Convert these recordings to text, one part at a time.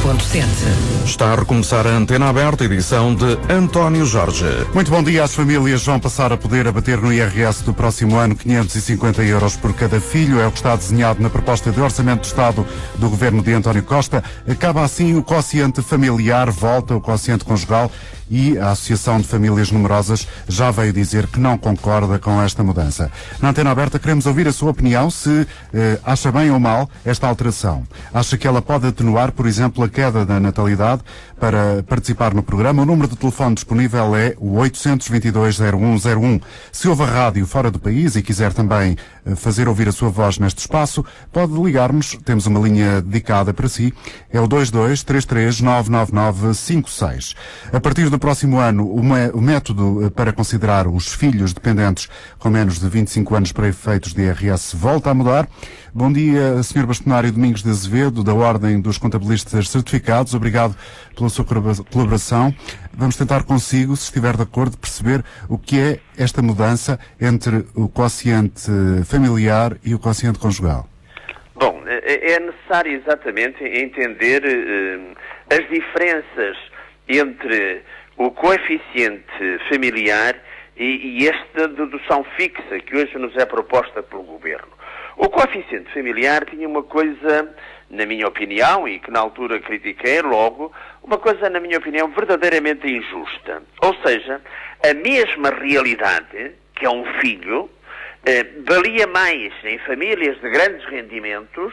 100.7. Está a recomeçar a Antena Aberta, edição de António Jorge. Muito bom dia. As famílias vão passar a poder abater no IRS do próximo ano 550 euros por cada filho. É o que está desenhado na proposta de Orçamento do Estado do Governo de António Costa. Acaba assim o quociente familiar, volta o quociente conjugal e a Associação de Famílias Numerosas já veio dizer que não concorda com esta mudança. Na Antena Aberta queremos ouvir a sua opinião, se acha bem ou mal esta alteração. Acha que ela pode atenuar, por exemplo, a queda da natalidade? Para participar no programa, o número de telefone disponível é o 822-0101. Se ouve a rádio fora do país e quiser também fazer ouvir a sua voz neste espaço, pode ligar-nos, temos uma linha dedicada para si, é o 2233-99956. A partir do próximo ano, o método para considerar os filhos dependentes com menos de 25 anos para efeitos de IRS volta a mudar. Bom dia, Sr. Bastonário Domingos de Azevedo, da Ordem dos Contabilistas Certificados. Obrigado pela sua colaboração. Vamos tentar consigo, se estiver de acordo, perceber o que é esta mudança entre o quociente familiar e o quociente conjugal. Bom, é necessário exatamente entender as diferenças entre o coeficiente familiar e esta dedução fixa que hoje nos é proposta pelo Governo. O coeficiente familiar tinha uma coisa, na minha opinião, e que na altura critiquei logo, uma coisa, na minha opinião, verdadeiramente injusta. Ou seja, a mesma realidade, que é um filho, valia mais em famílias de grandes rendimentos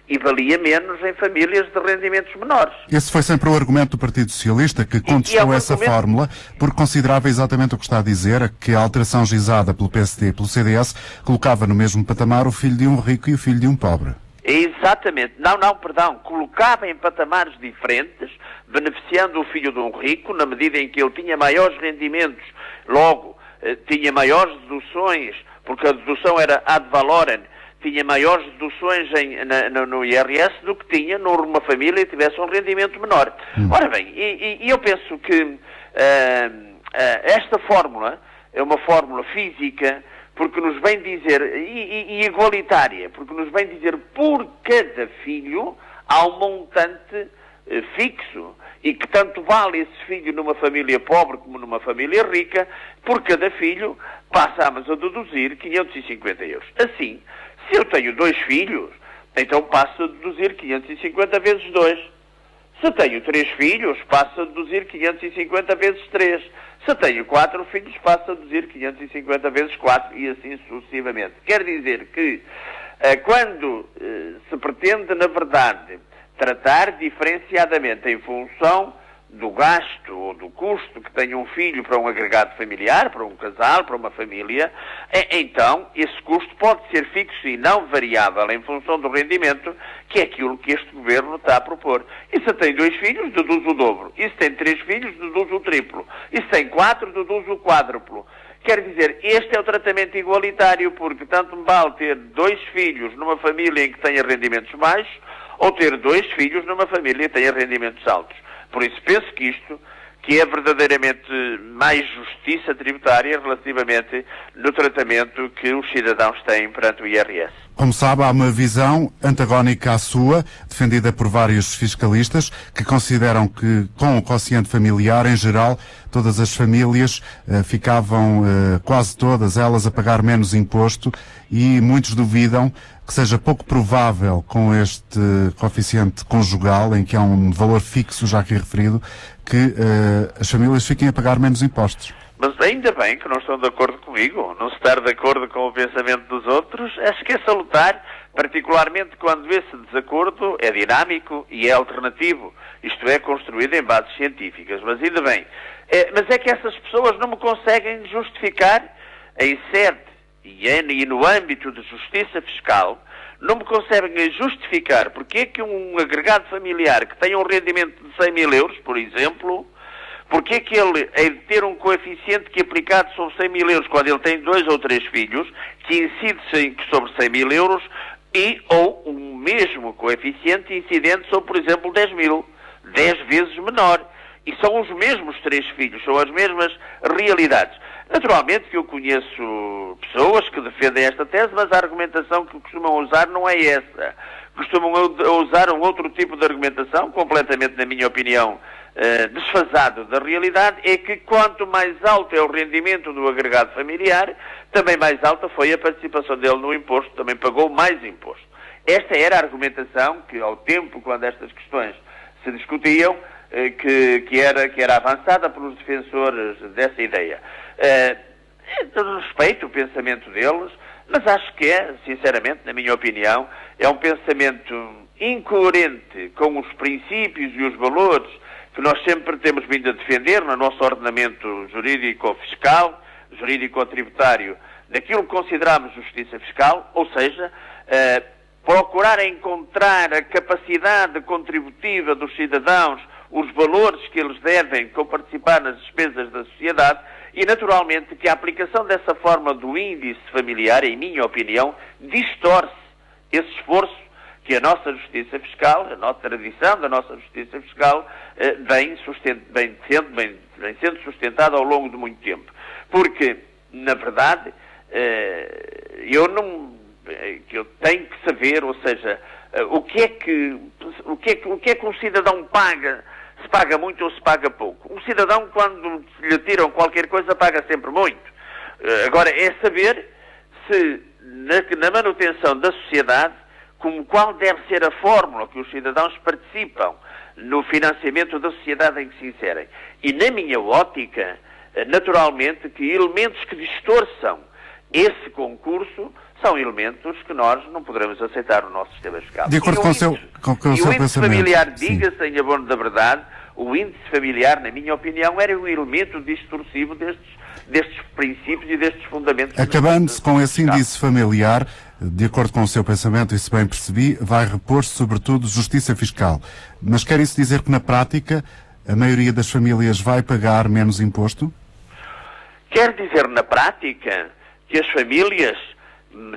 e valia menos em famílias de rendimentos menores. Esse foi sempre o argumento do Partido Socialista, que contestou essa fórmula, porque considerava exatamente o que está a dizer, que a alteração gizada pelo PSD e pelo CDS colocava no mesmo patamar o filho de um rico e o filho de um pobre. Exatamente. Colocava em patamares diferentes, beneficiando o filho de um rico, na medida em que ele tinha maiores rendimentos, logo tinha maiores deduções, porque a dedução era ad valorem, tinha maiores deduções no IRS do que tinha numa família que tivesse um rendimento menor. Ora bem, eu penso que esta fórmula é uma fórmula física, porque nos vem dizer, e igualitária, porque nos vem dizer por cada filho há um montante fixo, e que tanto vale esse filho numa família pobre como numa família rica, por cada filho passamos a deduzir 550 euros. Assim, se eu tenho 2 filhos, então passo a deduzir 550 vezes 2. Se tenho 3 filhos, passo a deduzir 550 vezes 3. Se tenho 4 filhos, passo a deduzir 550 vezes 4 e assim sucessivamente. Quer dizer que quando se pretende, na verdade, tratar diferenciadamente em função do gasto ou do custo que tem um filho para um agregado familiar, para um casal, para uma família, então esse custo pode ser fixo e não variável em função do rendimento, que é aquilo que este Governo está a propor. E se tem 2 filhos, deduz o dobro. E se tem 3 filhos, deduz o triplo. E se tem 4, deduz o quádruplo. Quer dizer, este é o tratamento igualitário, porque tanto me vale ter 2 filhos numa família em que tenha rendimentos baixos, ou ter 2 filhos numa família que tenha rendimentos altos. Por isso penso que isto, que é verdadeiramente mais justiça tributária relativamente no tratamento que os cidadãos têm perante o IRS. Como sabe, há uma visão antagónica à sua, defendida por vários fiscalistas, que consideram que, com o quociente familiar, em geral, todas as famílias ficavam, quase todas elas, a pagar menos imposto, e muitos duvidam que seja pouco provável, com este coeficiente conjugal, em que há um valor fixo já aqui referido, que as famílias fiquem a pagar menos impostos. Mas ainda bem que não estão de acordo comigo. Não estar de acordo com o pensamento dos outros, acho que é salutar, particularmente quando esse desacordo é dinâmico e é alternativo. Isto é, construído em bases científicas. Mas ainda bem. Mas é que essas pessoas não me conseguem justificar em sede e no âmbito de justiça fiscal, não me conseguem justificar porque é que um agregado familiar que tenha um rendimento de 100 mil euros, por exemplo, porque é que ele é de ter um coeficiente que aplicado sobre 100 mil euros, quando ele tem 2 ou 3 filhos, que incide sobre 100 mil euros, ou o mesmo coeficiente incidente sobre, por exemplo, 10 mil, 10 vezes menor. E são os mesmos 3 filhos, são as mesmas realidades. Naturalmente que eu conheço pessoas que defendem esta tese, mas a argumentação que costumam usar não é essa. costumam usar um outro tipo de argumentação, completamente, na minha opinião, desfasado da realidade, é que quanto mais alto é o rendimento do agregado familiar, também mais alta foi a participação dele no imposto, também pagou mais imposto. Esta era a argumentação que, ao tempo, quando estas questões se discutiam, que era avançada pelos defensores dessa ideia. Eu respeito o pensamento deles, mas acho que sinceramente, na minha opinião, é um pensamento incoerente com os princípios e os valores que nós sempre temos vindo a defender no nosso ordenamento jurídico-fiscal, jurídico-tributário, daquilo que consideramos justiça fiscal, ou seja, procurar encontrar a capacidade contributiva dos cidadãos, os valores que eles devem participar nas despesas da sociedade e, naturalmente, que a aplicação dessa forma do índice familiar, em minha opinião, distorce esse esforço que a nossa justiça fiscal, a nossa tradição da nossa justiça fiscal, vem sendo sustentada ao longo de muito tempo. Porque, na verdade, eu tenho que saber, ou seja, o que é que um cidadão paga, se paga muito ou se paga pouco. Um cidadão, quando lhe tiram qualquer coisa, paga sempre muito. Agora, é saber se, na manutenção da sociedade, qual deve ser a fórmula que os cidadãos participam no financiamento da sociedade em que se inserem. E, na minha ótica, naturalmente, que elementos que distorçam esse concurso são elementos que nós não poderemos aceitar no nosso sistema fiscal. De acordo com o seu pensamento. O índice familiar, diga-se em abono da verdade, o índice familiar, na minha opinião, era um elemento distorsivo destes princípios e destes fundamentos. Acabando-se com esse índice familiar, de acordo com o seu pensamento, e se bem percebi, vai repor-se sobretudo justiça fiscal. Mas quer isso dizer que, na prática, a maioria das famílias vai pagar menos imposto? Quer dizer, na prática, que as famílias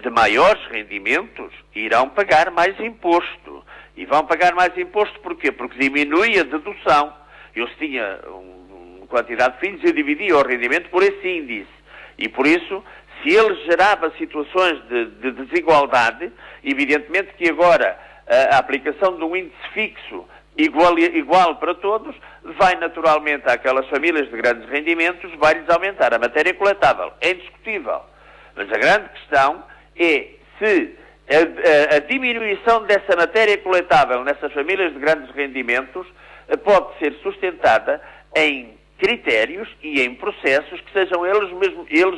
de maiores rendimentos irão pagar mais imposto. E vão pagar mais imposto porquê? Porque diminui a dedução. Eu se tinha uma quantidade de filhos, eu dividia o rendimento por esse índice. E por isso, se ele gerava situações de desigualdade, evidentemente que agora a aplicação de um índice fixo igual para todos, vai naturalmente àquelas famílias de grandes rendimentos, vai-lhes aumentar a matéria coletável. É indiscutível. Mas a grande questão é se a diminuição dessa matéria coletável nessas famílias de grandes rendimentos pode ser sustentada em critérios e em processos que sejam eles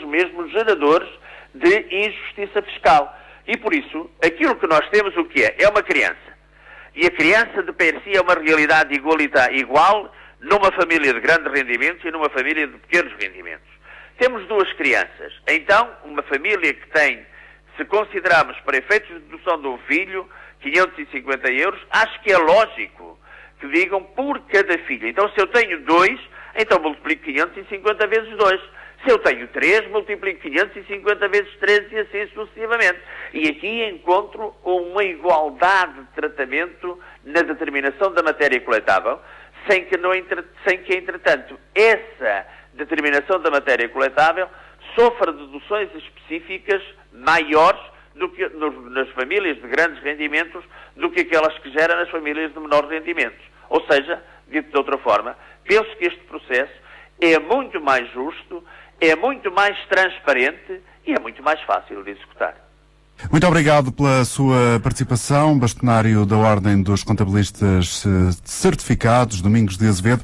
mesmos geradores de injustiça fiscal. E por isso, aquilo que nós temos o que é? É uma criança. E a criança de per si é uma realidade igual numa família de grandes rendimentos e numa família de pequenos rendimentos. Temos duas crianças. Então, uma família que tem, se considerarmos para efeitos de dedução de um filho, 550 euros, acho que é lógico que digam por cada filho. Então, se eu tenho 2, então multiplico 550 vezes 2. Se eu tenho 3, multiplico 550 vezes 3 e assim sucessivamente. E aqui encontro uma igualdade de tratamento na determinação da matéria coletável, sem que, entretanto, essa determinação da matéria coletável sofra deduções específicas maiores do que nas famílias de grandes rendimentos do que aquelas que geram nas famílias de menores rendimentos. Ou seja, dito de outra forma, penso que este processo é muito mais justo, é muito mais transparente e é muito mais fácil de executar. Muito obrigado pela sua participação, bastonário da Ordem dos Contabilistas Certificados, Domingos de Azevedo.